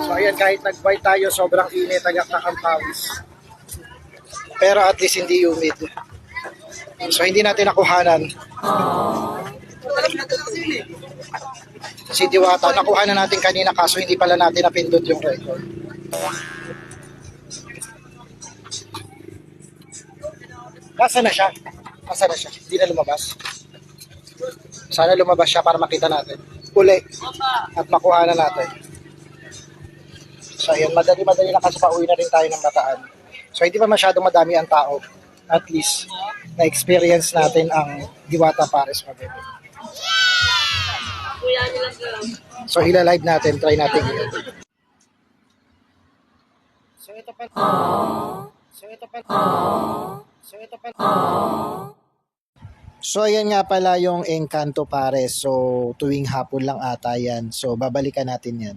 So ayan, kahit nag-bike tayo, sobrang init, tagaktak ang pawis. Pero at least hindi humid. So hindi natin nakuhanan. Si Diwata, nakuha na natin kanina kaso hindi pala natin napindot yung record. Nasaan na siya? Nasaan na siya? Hindi na lumabas. Sana lumabas siya para makita natin. Uli. At makuha na natin. So ayan, madali-madali na kasi pauwi na rin tayo ng Bataan. So hindi pa masyadong madami ang tao. At least, na-experience natin ang Diwata Pares Mabebe. So ila-live natin, try natin yun. So ito pa. So ayan nga pala yung Encanto Pares. So tuwing hapon lang ata yan. So babalikan natin yan.